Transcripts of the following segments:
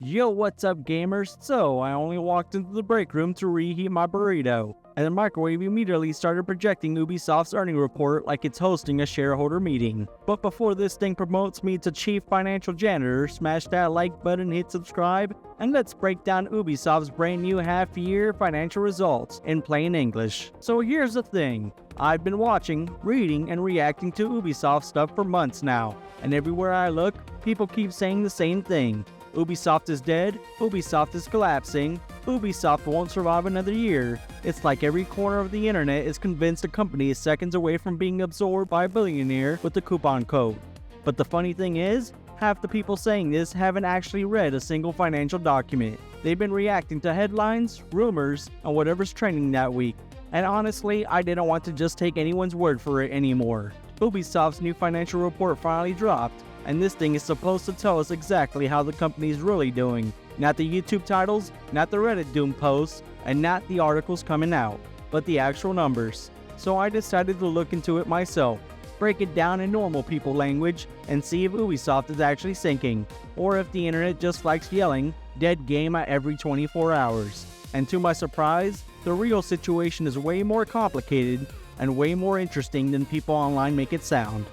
Yo, what's up, gamers? So, I only walked into the break room to reheat my burrito, and the microwave immediately started projecting Ubisoft's earnings report like it's hosting a shareholder meeting. But before this thing promotes me to chief financial janitor, smash that like button, hit subscribe, and let's break down Ubisoft's brand new half-year financial results in plain English. So here's the thing. I've been watching, reading, and reacting to Ubisoft stuff for months now, and everywhere I look, people keep saying the same thing. Ubisoft is dead, Ubisoft is collapsing, Ubisoft won't survive another year. It's like every corner of the internet is convinced the company is seconds away from being absorbed by a billionaire with a coupon code. But the funny thing is, half the people saying this haven't actually read a single financial document. They've been reacting to headlines, rumors, and whatever's trending that week. And honestly, I didn't want to just take anyone's word for it anymore. Ubisoft's new financial report finally dropped, and this thing is supposed to tell us exactly how the company's really doing. Not the YouTube titles, not the Reddit doom posts, and not the articles coming out, but the actual numbers. So I decided to look into it myself, break it down in normal people language, and see if Ubisoft is actually sinking, or if the internet just likes yelling, "dead game" at every 24 hours. And to my surprise, the real situation is way more complicated and way more interesting than people online make it sound.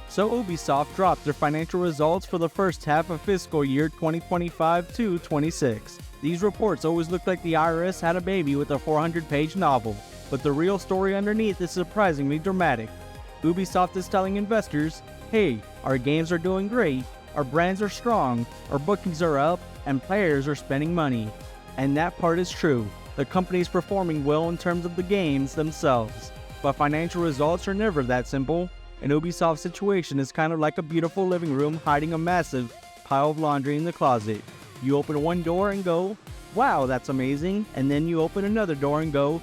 So Ubisoft dropped their financial results for the first half of fiscal year 2025-26. These reports always look like the IRS had a baby with a 400-page novel, but the real story underneath is surprisingly dramatic. Ubisoft is telling investors, hey, our games are doing great, our brands are strong, our bookings are up, and players are spending money. And that part is true. The company is performing well in terms of the games themselves. But financial results are never that simple. An Ubisoft situation is kind of like a beautiful living room hiding a massive pile of laundry in the closet. You open one door and go, wow, that's amazing, and then you open another door and go,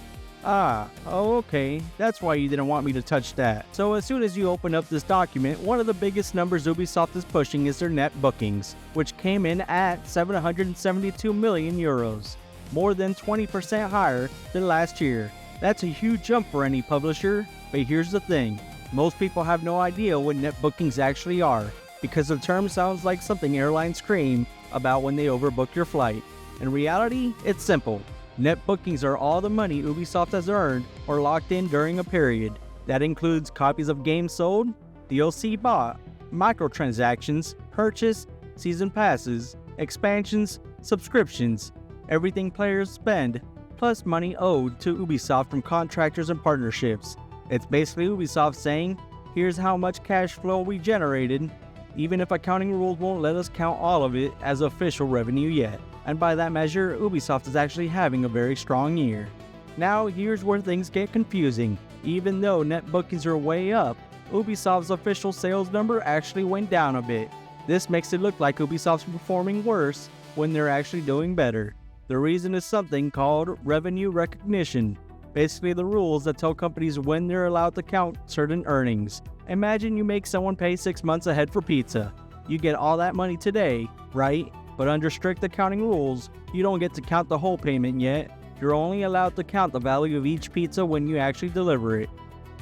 okay, that's why you didn't want me to touch that. So as soon as you open up this document, one of the biggest numbers Ubisoft is pushing is their net bookings, which came in at 772 million euros, more than 20% higher than last year. That's a huge jump for any publisher, but here's the thing. Most people have no idea what net bookings actually are, because the term sounds like something airlines scream about when they overbook your flight. In reality, it's simple. Net bookings are all the money Ubisoft has earned or locked in during a period. That includes copies of games sold, DLC bought, microtransactions, purchased, season passes, expansions, subscriptions, everything players spend, plus money owed to Ubisoft from contractors and partnerships. It's basically Ubisoft saying, here's how much cash flow we generated, even if accounting rules won't let us count all of it as official revenue yet. And by that measure, Ubisoft is actually having a very strong year. Now, here's where things get confusing. Even though net bookings are way up, Ubisoft's official sales number actually went down a bit. This makes it look like Ubisoft's performing worse when they're actually doing better. The reason is something called revenue recognition. Basically the rules that tell companies when they're allowed to count certain earnings. Imagine you make someone pay 6 months ahead for pizza. You get all that money today, right? But under strict accounting rules, you don't get to count the whole payment yet. You're only allowed to count the value of each pizza when you actually deliver it.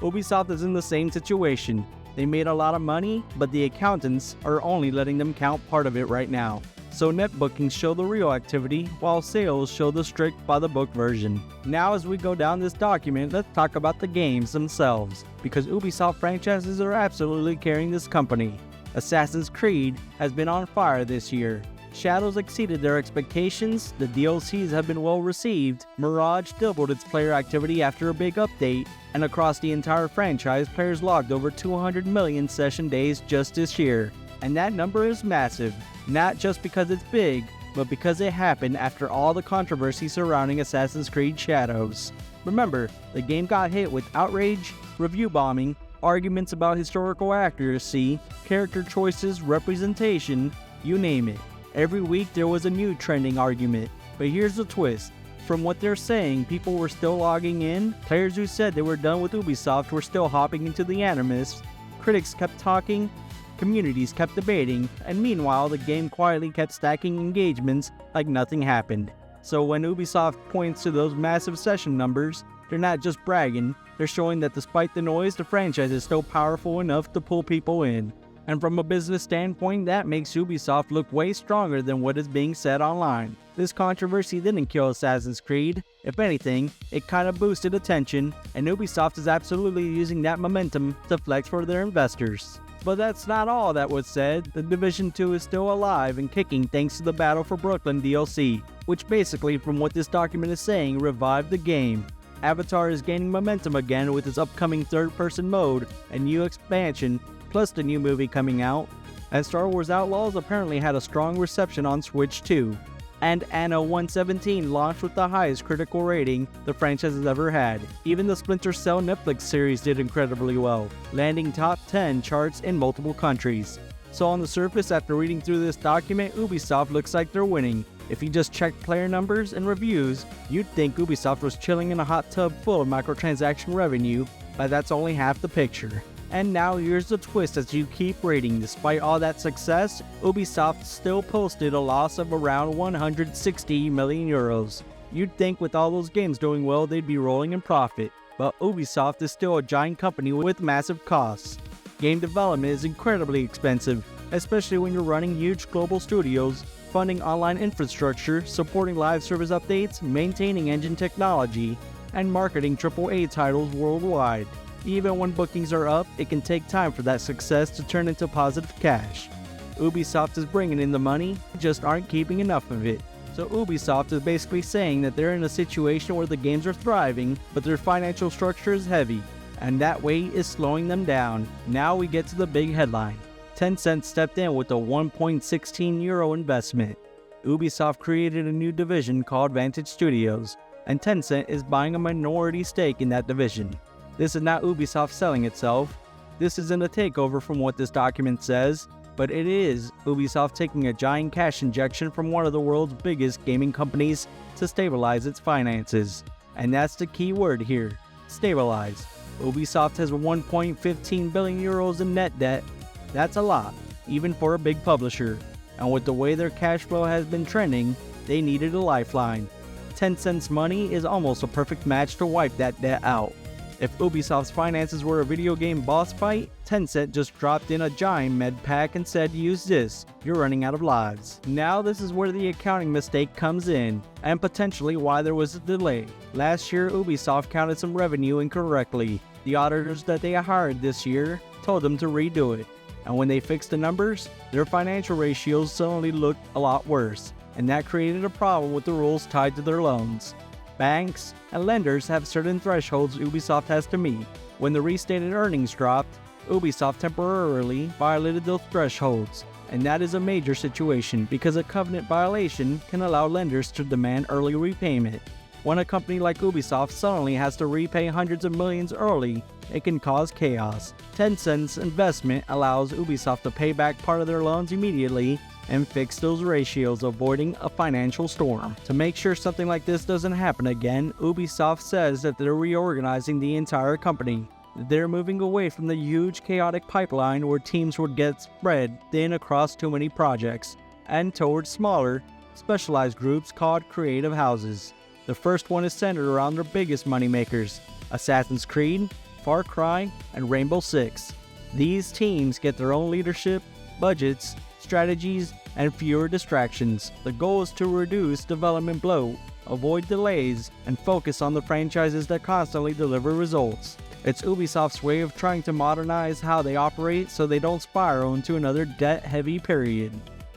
Ubisoft is in the same situation. They made a lot of money, but the accountants are only letting them count part of it right now. So net bookings show the real activity, while sales show the strict by-the-book version. Now as we go down this document, let's talk about the games themselves, because Ubisoft franchises are absolutely carrying this company. Assassin's Creed has been on fire this year. Shadows exceeded their expectations, the DLCs have been well received, Mirage doubled its player activity after a big update, and across the entire franchise, players logged over 200 million session days just this year. And that number is massive, not just because it's big, but because it happened after all the controversy surrounding Assassin's Creed Shadows. Remember, the game got hit with outrage, review bombing, arguments about historical accuracy, character choices, representation, you name it. Every week there was a new trending argument. But here's the twist. From what they're saying, people were still logging in, players who said they were done with Ubisoft were still hopping into the Animus, critics kept talking, communities kept debating, and meanwhile the game quietly kept stacking engagements like nothing happened. So when Ubisoft points to those massive session numbers, they're not just bragging, they're showing that despite the noise, the franchise is still powerful enough to pull people in. And from a business standpoint, that makes Ubisoft look way stronger than what is being said online. This controversy didn't kill Assassin's Creed. If anything, it kind of boosted attention, and Ubisoft is absolutely using that momentum to flex for their investors. But that's not all that was said. The Division 2 is still alive and kicking thanks to the Battle for Brooklyn DLC, which basically, from what this document is saying, revived the game. Avatar is gaining momentum again with its upcoming third-person mode and new expansion, plus the new movie coming out. And Star Wars Outlaws apparently had a strong reception on Switch too. And Anno 117 launched with the highest critical rating the franchise has ever had. Even the Splinter Cell Netflix series did incredibly well, landing top 10 charts in multiple countries. So on the surface, after reading through this document, Ubisoft looks like they're winning. If you just check player numbers and reviews, you'd think Ubisoft was chilling in a hot tub full of microtransaction revenue, but that's only half the picture. And now here's the twist as you keep rating. Despite all that success, Ubisoft still posted a loss of around 160 million euros. You'd think with all those games doing well they'd be rolling in profit, but Ubisoft is still a giant company with massive costs. Game development is incredibly expensive, especially when you're running huge global studios, funding online infrastructure, supporting live service updates, maintaining engine technology, and marketing AAA titles worldwide. Even when bookings are up, it can take time for that success to turn into positive cash. Ubisoft is bringing in the money, just aren't keeping enough of it. So Ubisoft is basically saying that they're in a situation where the games are thriving, but their financial structure is heavy, and that weight is slowing them down. Now we get to the big headline. Tencent stepped in with a 1.16 euro investment. Ubisoft created a new division called Vantage Studios, and Tencent is buying a minority stake in that division. This is not Ubisoft selling itself. This isn't a takeover from what this document says, but it is Ubisoft taking a giant cash injection from one of the world's biggest gaming companies to stabilize its finances. And that's the key word here, stabilize. Ubisoft has 1.15 billion euros in net debt. That's a lot, even for a big publisher. And with the way their cash flow has been trending, they needed a lifeline. Tencent's money is almost a perfect match to wipe that debt out. If Ubisoft's finances were a video game boss fight, Tencent just dropped in a giant med pack and said, use this, you're running out of lives. Now this is where the accounting mistake comes in, and potentially why there was a delay. Last year, Ubisoft counted some revenue incorrectly. The auditors that they hired this year told them to redo it. And when they fixed the numbers, their financial ratios suddenly looked a lot worse, and that created a problem with the rules tied to their loans. Banks and lenders have certain thresholds Ubisoft has to meet. When the restated earnings dropped, Ubisoft temporarily violated those thresholds, and that is a major situation because a covenant violation can allow lenders to demand early repayment. When a company like Ubisoft suddenly has to repay hundreds of millions early, it can cause chaos. Tencent's investment allows Ubisoft to pay back part of their loans immediately and fix those ratios, avoiding a financial storm. To make sure something like this doesn't happen again, Ubisoft says that they're reorganizing the entire company. They're moving away from the huge chaotic pipeline where teams would get spread thin across too many projects, and towards smaller, specialized groups called creative houses. The first one is centered around their biggest moneymakers, Assassin's Creed, Far Cry, and Rainbow Six. These teams get their own leadership, budgets, strategies, and fewer distractions. The goal is to reduce development bloat, avoid delays, and focus on the franchises that constantly deliver results. It's Ubisoft's way of trying to modernize how they operate so they don't spiral into another debt-heavy period.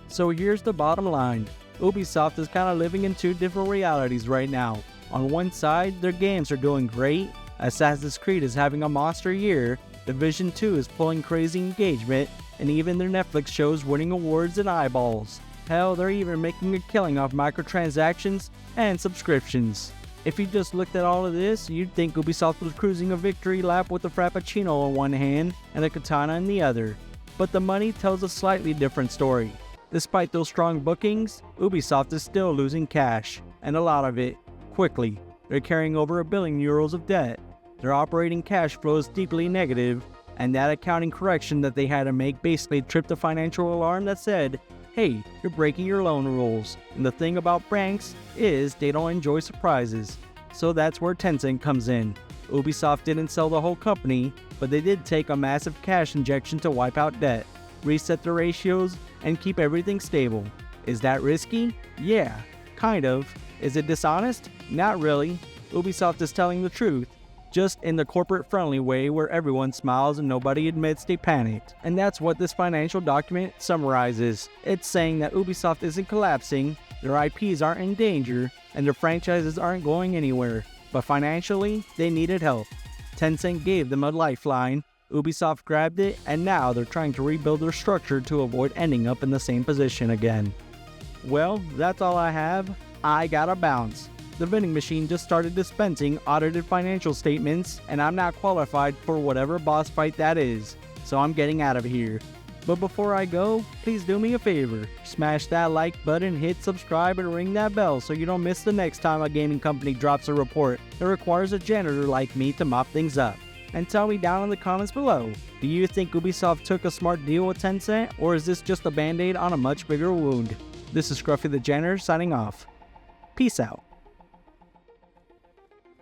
So here's the bottom line. Ubisoft is kind of living in two different realities right now. On one side, their games are doing great. Assassin's Creed is having a monster year. Division 2 is pulling crazy engagement, and even their Netflix shows winning awards and eyeballs. Hell, they're even making a killing off microtransactions and subscriptions. If you just looked at all of this, you'd think Ubisoft was cruising a victory lap with a Frappuccino in one hand and a katana in the other. But the money tells a slightly different story. Despite those strong bookings, Ubisoft is still losing cash, and a lot of it, quickly. They're carrying over €1 billion of debt. Their operating cash flow is deeply negative, and that accounting correction that they had to make basically tripped a financial alarm that said, hey, you're breaking your loan rules. And the thing about banks is they don't enjoy surprises. So that's where Tencent comes in. Ubisoft didn't sell the whole company, but they did take a massive cash injection to wipe out debt. reset the ratios, and keep everything stable. Is that risky? Yeah, kind of. Is it dishonest? Not really. Ubisoft is telling the truth, just in the corporate-friendly way where everyone smiles and nobody admits they panicked. And that's what this financial document summarizes. It's saying that Ubisoft isn't collapsing, their IPs aren't in danger, and their franchises aren't going anywhere. But financially, they needed help. Tencent gave them a lifeline, Ubisoft grabbed it, and now they're trying to rebuild their structure to avoid ending up in the same position again. Well, that's all I have. I gotta bounce. The vending machine just started dispensing audited financial statements, and I'm not qualified for whatever boss fight that is, so I'm getting out of here. But before I go, please do me a favor. Smash that like button, hit subscribe, and ring that bell so you don't miss the next time a gaming company drops a report that requires a janitor like me to mop things up. And tell me down in the comments below, do you think Ubisoft took a smart deal with Tencent, or is this just a band-aid on a much bigger wound? This is Scruffy the Janitor signing off. Peace out.